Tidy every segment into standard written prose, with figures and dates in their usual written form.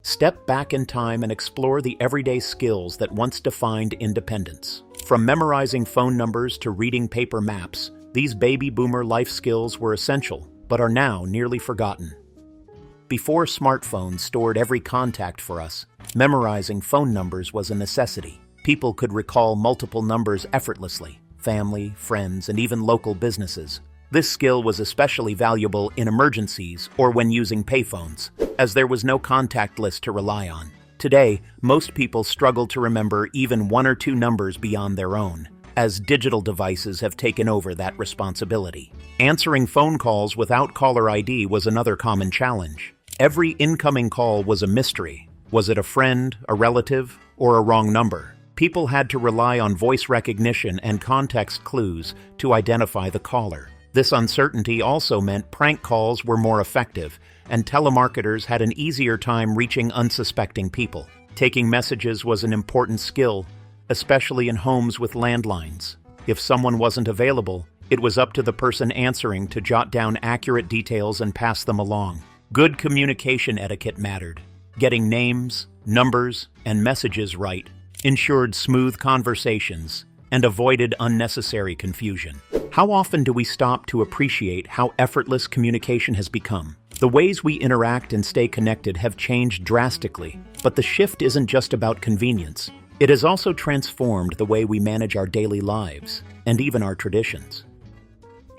Step back in time and explore the everyday skills that once defined independence. From memorizing phone numbers to reading paper maps, these baby boomer life skills were essential, but are now nearly forgotten. Before smartphones stored every contact for us, memorizing phone numbers was a necessity. People could recall multiple numbers effortlessly: family, friends, and even local businesses. This skill was especially valuable in emergencies or when using payphones, as there was no contact list to rely on. Today, most people struggle to remember even one or two numbers beyond their own, as digital devices have taken over that responsibility. Answering phone calls without caller ID was another common challenge. Every incoming call was a mystery. Was it a friend, a relative, or a wrong number? People had to rely on voice recognition and context clues to identify the caller. This uncertainty also meant prank calls were more effective, and telemarketers had an easier time reaching unsuspecting people. Taking messages was an important skill, especially in homes with landlines. If someone wasn't available, it was up to the person answering to jot down accurate details and pass them along. Good communication etiquette mattered. Getting names, numbers, and messages right ensured smooth conversations and avoided unnecessary confusion. How often do we stop to appreciate how effortless communication has become? The ways we interact and stay connected have changed drastically, but the shift isn't just about convenience. It has also transformed the way we manage our daily lives and even our traditions.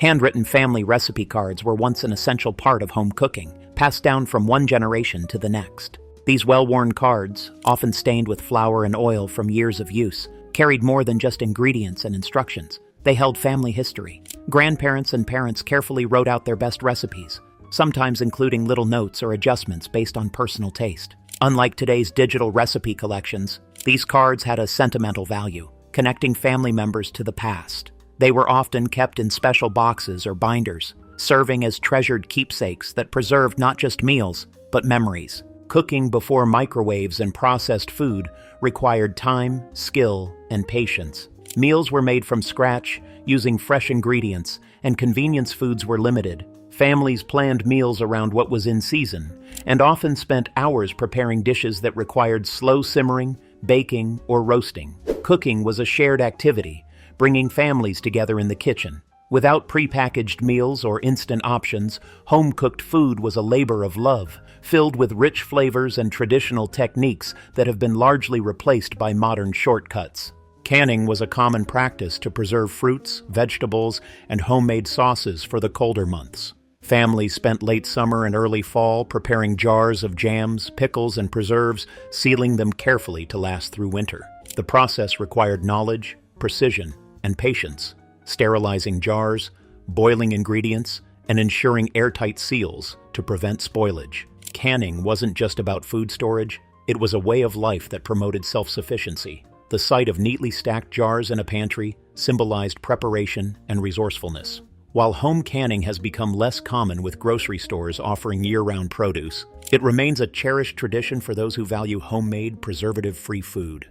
Handwritten family recipe cards were once an essential part of home cooking, passed down from one generation to the next. These well-worn cards, often stained with flour and oil from years of use, carried more than just ingredients and instructions. They held family history. Grandparents and parents carefully wrote out their best recipes, sometimes including little notes or adjustments based on personal taste. Unlike today's digital recipe collections, these cards had a sentimental value, connecting family members to the past. They were often kept in special boxes or binders, serving as treasured keepsakes that preserved not just meals, but memories. Cooking before microwaves and processed food required time, skill, and patience. Meals were made from scratch, using fresh ingredients, and convenience foods were limited. Families planned meals around what was in season, and often spent hours preparing dishes that required slow simmering, baking, or roasting. Cooking was a shared activity, bringing families together in the kitchen. Without prepackaged meals or instant options, home-cooked food was a labor of love, filled with rich flavors and traditional techniques that have been largely replaced by modern shortcuts. Canning was a common practice to preserve fruits, vegetables, and homemade sauces for the colder months. Families spent late summer and early fall preparing jars of jams, pickles, and preserves, sealing them carefully to last through winter. The process required knowledge, precision, and patience, sterilizing jars, boiling ingredients, and ensuring airtight seals to prevent spoilage. Canning wasn't just about food storage, it was a way of life that promoted self-sufficiency. The sight of neatly stacked jars in a pantry symbolized preparation and resourcefulness. While home canning has become less common with grocery stores offering year-round produce, it remains a cherished tradition for those who value homemade, preservative-free food.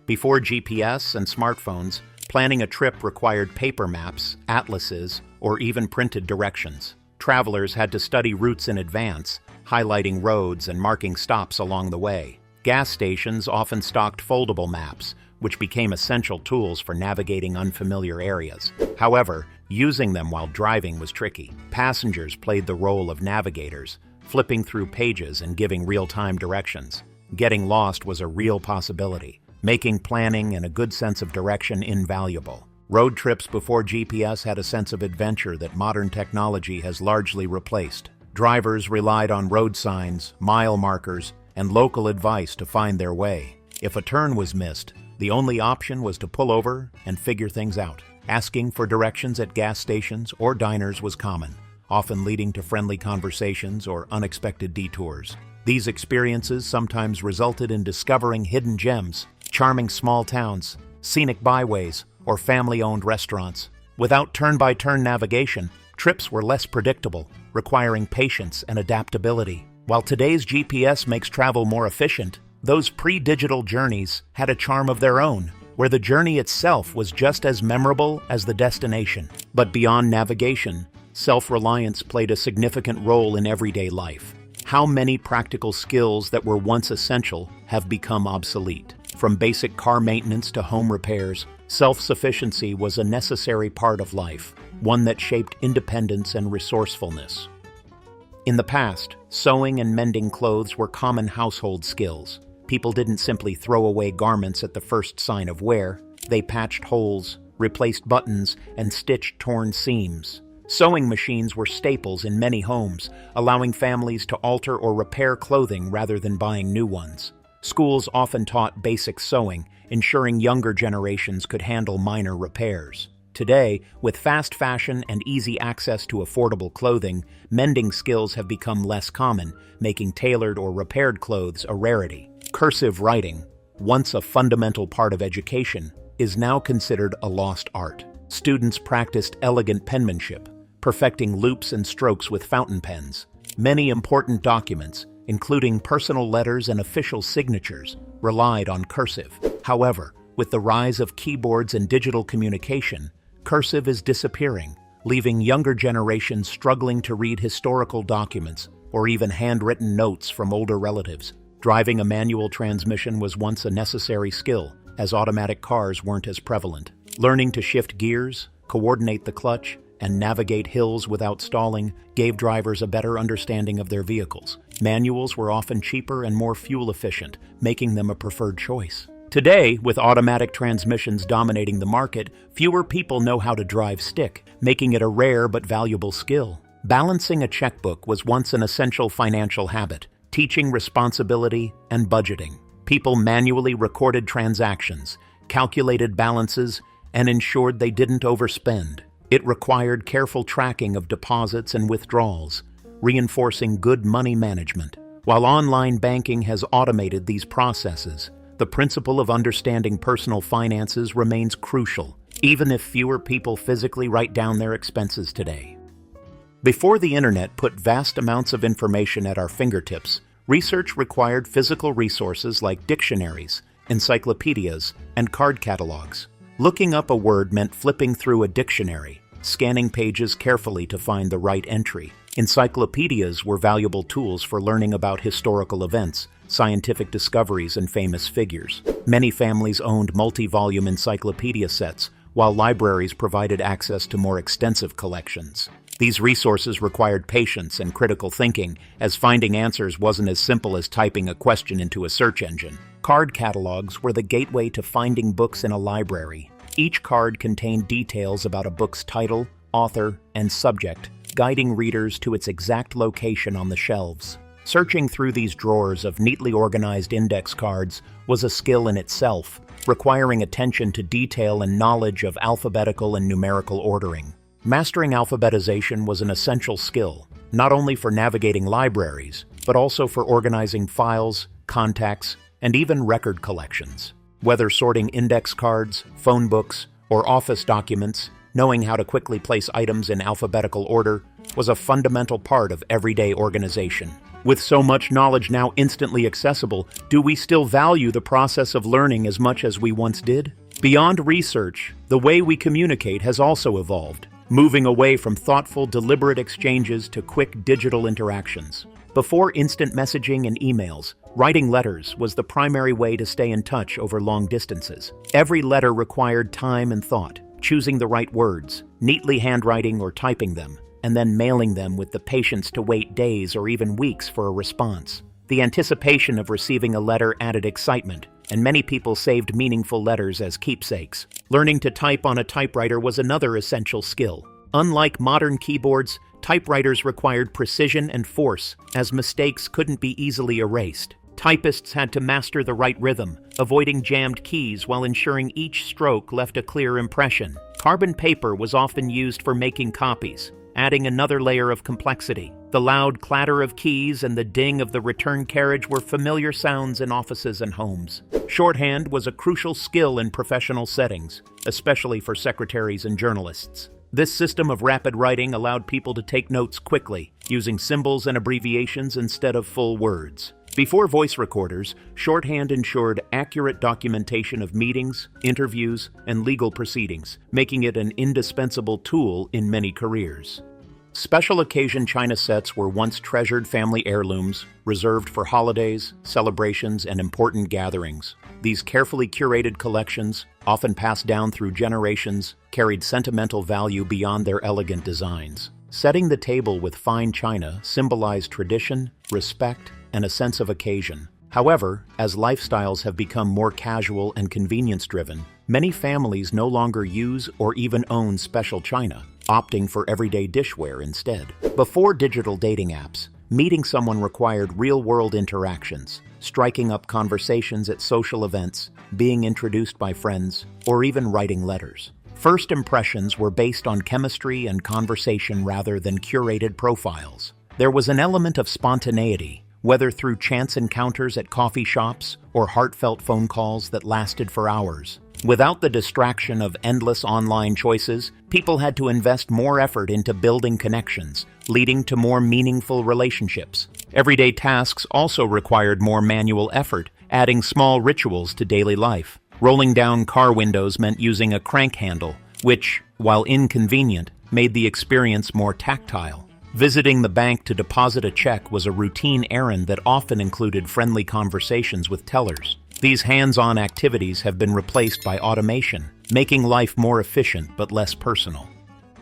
Before GPS and smartphones, planning a trip required paper maps, atlases, or even printed directions. Travelers had to study routes in advance, highlighting roads and marking stops along the way. Gas stations often stocked foldable maps, which became essential tools for navigating unfamiliar areas. However, using them while driving was tricky. Passengers played the role of navigators, flipping through pages and giving real-time directions. Getting lost was a real possibility, making planning and a good sense of direction invaluable. Road trips before GPS had a sense of adventure that modern technology has largely replaced. Drivers relied on road signs, mile markers, and local advice to find their way. If a turn was missed, the only option was to pull over and figure things out. Asking for directions at gas stations or diners was common, often leading to friendly conversations or unexpected detours. These experiences sometimes resulted in discovering hidden gems, charming small towns, scenic byways, or family-owned restaurants. Without turn-by-turn navigation, trips were less predictable, requiring patience and adaptability. While today's GPS makes travel more efficient, those pre-digital journeys had a charm of their own, where the journey itself was just as memorable as the destination. But beyond navigation, self-reliance played a significant role in everyday life. How many practical skills that were once essential have become obsolete? From basic car maintenance to home repairs, self-sufficiency was a necessary part of life, one that shaped independence and resourcefulness. In the past, sewing and mending clothes were common household skills. People didn't simply throw away garments at the first sign of wear. They patched holes, replaced buttons, and stitched torn seams. Sewing machines were staples in many homes, allowing families to alter or repair clothing rather than buying new ones. Schools often taught basic sewing, ensuring younger generations could handle minor repairs. Today, with fast fashion and easy access to affordable clothing, mending skills have become less common, making tailored or repaired clothes a rarity. Cursive writing, once a fundamental part of education, is now considered a lost art. Students practiced elegant penmanship, perfecting loops and strokes with fountain pens. Many important documents, including personal letters and official signatures, relied on cursive. However, with the rise of keyboards and digital communication, cursive is disappearing, leaving younger generations struggling to read historical documents or even handwritten notes from older relatives. Driving a manual transmission was once a necessary skill, as automatic cars weren't as prevalent. Learning to shift gears, coordinate the clutch, and navigate hills without stalling gave drivers a better understanding of their vehicles. Manuals were often cheaper and more fuel efficient, making them a preferred choice. Today, with automatic transmissions dominating the market, fewer people know how to drive stick, making it a rare but valuable skill. Balancing a checkbook was once an essential financial habit, teaching responsibility and budgeting. People manually recorded transactions, calculated balances, and ensured they didn't overspend. It required careful tracking of deposits and withdrawals, reinforcing good money management. While online banking has automated these processes, the principle of understanding personal finances remains crucial, even if fewer people physically write down their expenses today. Before the internet put vast amounts of information at our fingertips, research required physical resources like dictionaries, encyclopedias, and card catalogs. Looking up a word meant flipping through a dictionary, scanning pages carefully to find the right entry. Encyclopedias were valuable tools for learning about historical events, scientific discoveries, and famous figures. Many families owned multi-volume encyclopedia sets, while libraries provided access to more extensive collections. These resources required patience and critical thinking, as finding answers wasn't as simple as typing a question into a search engine. Card catalogs were the gateway to finding books in a library. Each card contained details about a book's title, author, and subject, guiding readers to its exact location on the shelves. Searching through these drawers of neatly organized index cards was a skill in itself, requiring attention to detail and knowledge of alphabetical and numerical ordering. Mastering alphabetization was an essential skill, not only for navigating libraries, but also for organizing files, contacts, and even record collections. Whether sorting index cards, phone books, or office documents, knowing how to quickly place items in alphabetical order was a fundamental part of everyday organization. With so much knowledge now instantly accessible, do we still value the process of learning as much as we once did? Beyond research, the way we communicate has also evolved, moving away from thoughtful, deliberate exchanges to quick digital interactions. Before instant messaging and emails, writing letters was the primary way to stay in touch over long distances. Every letter required time and thought, choosing the right words, neatly handwriting or typing them, and then mailing them with the patience to wait days or even weeks for a response. The anticipation of receiving a letter added excitement, and many people saved meaningful letters as keepsakes. Learning to type on a typewriter was another essential skill. Unlike modern keyboards, typewriters required precision and force, as mistakes couldn't be easily erased. Typists had to master the right rhythm, avoiding jammed keys while ensuring each stroke left a clear impression. Carbon paper was often used for making copies, adding another layer of complexity. The loud clatter of keys and the ding of the return carriage were familiar sounds in offices and homes. Shorthand was a crucial skill in professional settings, especially for secretaries and journalists. This system of rapid writing allowed people to take notes quickly, using symbols and abbreviations instead of full words. Before voice recorders, shorthand ensured accurate documentation of meetings, interviews, and legal proceedings, making it an indispensable tool in many careers. Special occasion china sets were once treasured family heirlooms, reserved for holidays, celebrations, and important gatherings. These carefully curated collections, often passed down through generations, carried sentimental value beyond their elegant designs. Setting the table with fine china symbolized tradition, respect, and a sense of occasion. However, as lifestyles have become more casual and convenience-driven, many families no longer use or even own special china, opting for everyday dishware instead. Before digital dating apps, meeting someone required real-world interactions, striking up conversations at social events, being introduced by friends, or even writing letters. First impressions were based on chemistry and conversation rather than curated profiles. There was an element of spontaneity, whether through chance encounters at coffee shops or heartfelt phone calls that lasted for hours. Without the distraction of endless online choices, people had to invest more effort into building connections, leading to more meaningful relationships. Everyday tasks also required more manual effort, adding small rituals to daily life. Rolling down car windows meant using a crank handle, which, while inconvenient, made the experience more tactile. Visiting the bank to deposit a check was a routine errand that often included friendly conversations with tellers. These hands-on activities have been replaced by automation, making life more efficient but less personal.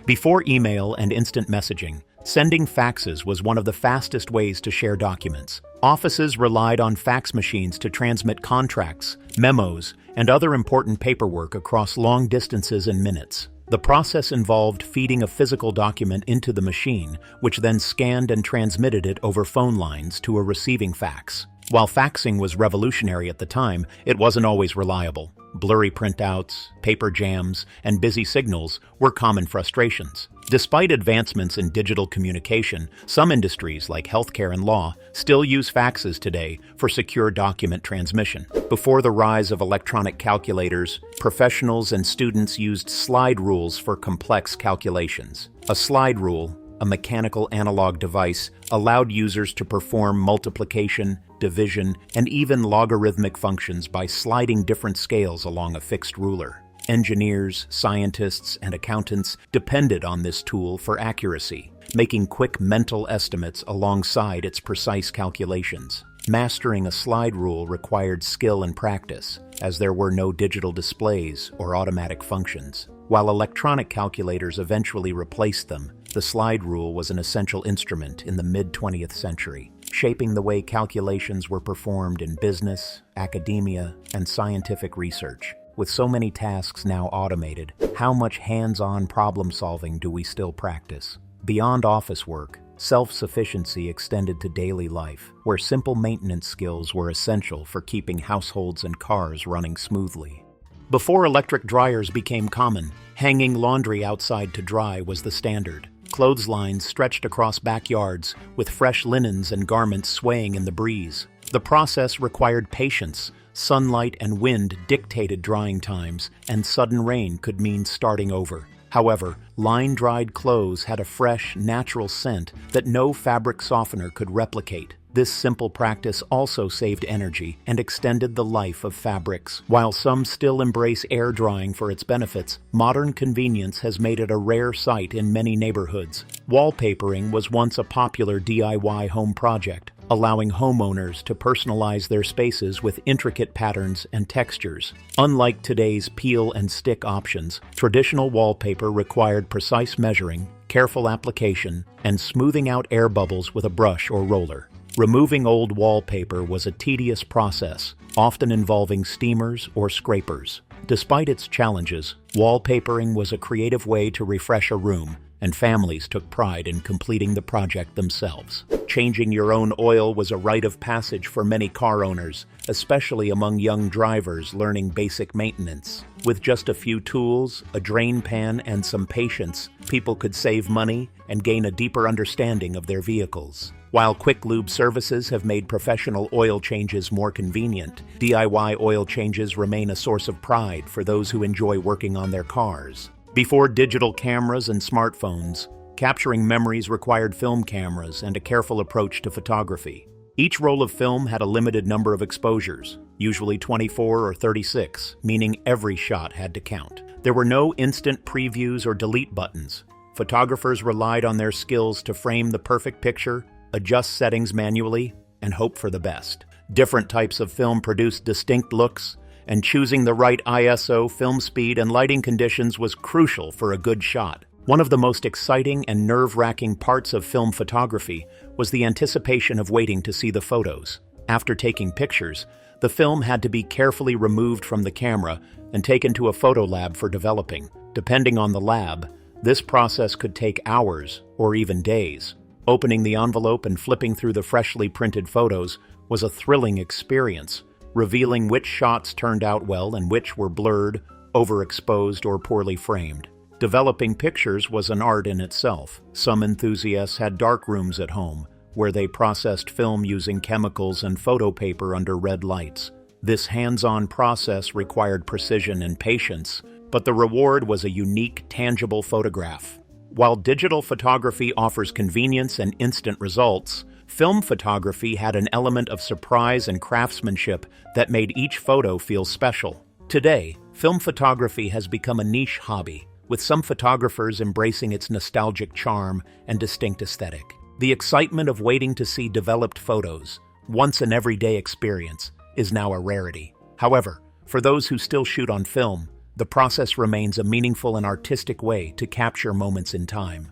Before email and instant messaging, sending faxes was one of the fastest ways to share documents. Offices relied on fax machines to transmit contracts, memos, and other important paperwork across long distances in minutes. The process involved feeding a physical document into the machine, which then scanned and transmitted it over phone lines to a receiving fax. While faxing was revolutionary at the time, it wasn't always reliable. Blurry printouts, paper jams, and busy signals were common frustrations. Despite advancements in digital communication, some industries like healthcare and law still use faxes today for secure document transmission. Before the rise of electronic calculators, professionals and students used slide rules for complex calculations. A slide rule, a mechanical analog device, allowed users to perform multiplication, division, and even logarithmic functions by sliding different scales along a fixed ruler. Engineers, scientists, and accountants depended on this tool for accuracy, making quick mental estimates alongside its precise calculations. Mastering a slide rule required skill and practice, as there were no digital displays or automatic functions. While electronic calculators eventually replaced them, the slide rule was an essential instrument in the mid-20th century, shaping the way calculations were performed in business, academia, and scientific research. With so many tasks now automated, how much hands-on problem-solving do we still practice? Beyond office work, self-sufficiency extended to daily life, where simple maintenance skills were essential for keeping households and cars running smoothly. Before electric dryers became common, hanging laundry outside to dry was the standard. Clotheslines stretched across backyards, with fresh linens and garments swaying in the breeze. The process required patience. Sunlight and wind dictated drying times, and sudden rain could mean starting over. However, line-dried clothes had a fresh, natural scent that no fabric softener could replicate. This simple practice also saved energy and extended the life of fabrics. While some still embrace air drying for its benefits, modern convenience has made it a rare sight in many neighborhoods. Wallpapering was once a popular DIY home project, allowing homeowners to personalize their spaces with intricate patterns and textures. Unlike today's peel and stick options, traditional wallpaper required precise measuring, careful application, and smoothing out air bubbles with a brush or roller. Removing old wallpaper was a tedious process, often involving steamers or scrapers. Despite its challenges, wallpapering was a creative way to refresh a room, and families took pride in completing the project themselves. Changing your own oil was a rite of passage for many car owners, especially among young drivers learning basic maintenance. With just a few tools, a drain pan, and some patience, people could save money and gain a deeper understanding of their vehicles. While quick lube services have made professional oil changes more convenient, DIY oil changes remain a source of pride for those who enjoy working on their cars. Before digital cameras and smartphones, capturing memories required film cameras and a careful approach to photography. Each roll of film had a limited number of exposures, usually 24 or 36, meaning every shot had to count. There were no instant previews or delete buttons. Photographers relied on their skills to frame the perfect picture, adjust settings manually, and hope for the best. Different types of film produced distinct looks, and choosing the right ISO, film speed, and lighting conditions was crucial for a good shot. One of the most exciting and nerve-wracking parts of film photography was the anticipation of waiting to see the photos. After taking pictures, the film had to be carefully removed from the camera and taken to a photo lab for developing. Depending on the lab, this process could take hours or even days. Opening the envelope and flipping through the freshly printed photos was a thrilling experience, revealing which shots turned out well and which were blurred, overexposed, or poorly framed. Developing pictures was an art in itself. Some enthusiasts had dark rooms at home, where they processed film using chemicals and photo paper under red lights. This hands-on process required precision and patience, but the reward was a unique, tangible photograph. While digital photography offers convenience and instant results, film photography had an element of surprise and craftsmanship that made each photo feel special. Today, film photography has become a niche hobby, with some photographers embracing its nostalgic charm and distinct aesthetic. The excitement of waiting to see developed photos, once an everyday experience, is now a rarity. However, for those who still shoot on film, the process remains a meaningful and artistic way to capture moments in time.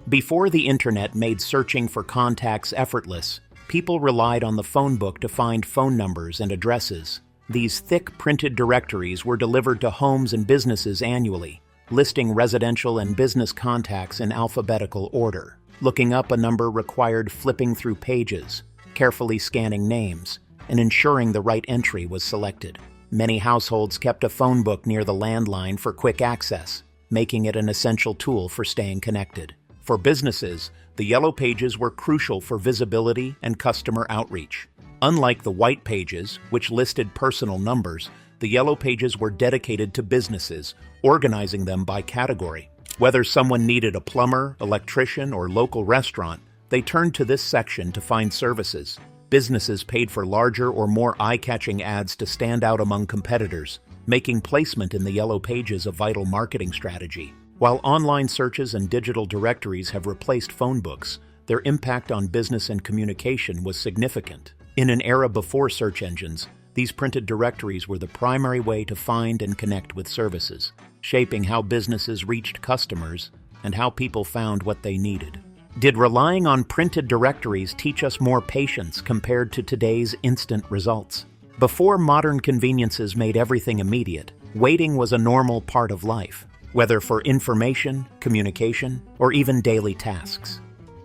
Before the internet made searching for contacts effortless, people relied on the phone book to find phone numbers and addresses. These thick printed directories were delivered to homes and businesses annually, listing residential and business contacts in alphabetical order. Looking up a number required flipping through pages, carefully scanning names, and ensuring the right entry was selected. Many households kept a phone book near the landline for quick access, making it an essential tool for staying connected. For businesses, the yellow pages were crucial for visibility and customer outreach. Unlike the white pages, which listed personal numbers, the yellow pages were dedicated to businesses, organizing them by category. Whether someone needed a plumber, electrician, or local restaurant, they turned to this section to find services. Businesses paid for larger or more eye-catching ads to stand out among competitors, making placement in the yellow pages a vital marketing strategy. While online searches and digital directories have replaced phone books, their impact on business and communication was significant. In an era before search engines, these printed directories were the primary way to find and connect with services, shaping how businesses reached customers and how people found what they needed. Did relying on printed directories teach us more patience compared to today's instant results? Before modern conveniences made everything immediate, waiting was a normal part of life, whether for information, communication, or even daily tasks.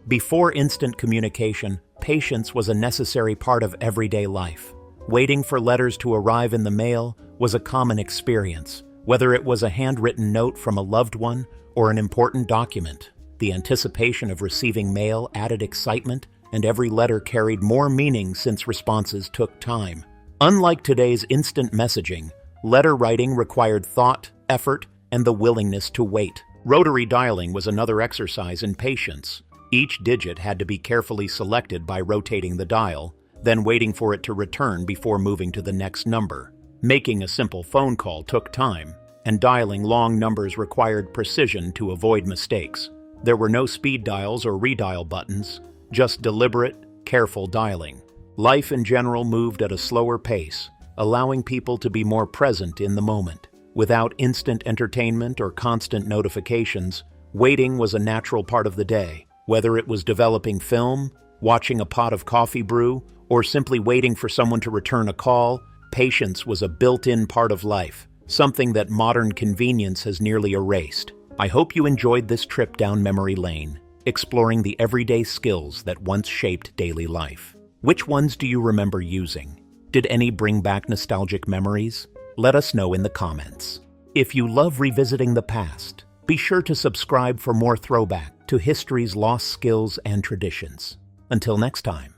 Before instant communication, patience was a necessary part of everyday life. Waiting for letters to arrive in the mail was a common experience, whether it was a handwritten note from a loved one or an important document. The anticipation of receiving mail added excitement, and every letter carried more meaning since responses took time. Unlike today's instant messaging, letter writing required thought, effort, and the willingness to wait. Rotary dialing was another exercise in patience. Each digit had to be carefully selected by rotating the dial, then waiting for it to return before moving to the next number. Making a simple phone call took time, and dialing long numbers required precision to avoid mistakes. There were no speed dials or redial buttons, just deliberate, careful dialing. Life in general moved at a slower pace, allowing people to be more present in the moment. Without instant entertainment or constant notifications, waiting was a natural part of the day. Whether it was developing film, watching a pot of coffee brew, or simply waiting for someone to return a call, patience was a built-in part of life, something that modern convenience has nearly erased. I hope you enjoyed this trip down memory lane, exploring the everyday skills that once shaped daily life. Which ones do you remember using? Did any bring back nostalgic memories? Let us know in the comments. If you love revisiting the past, be sure to subscribe for more throwback to history's lost skills and traditions. Until next time.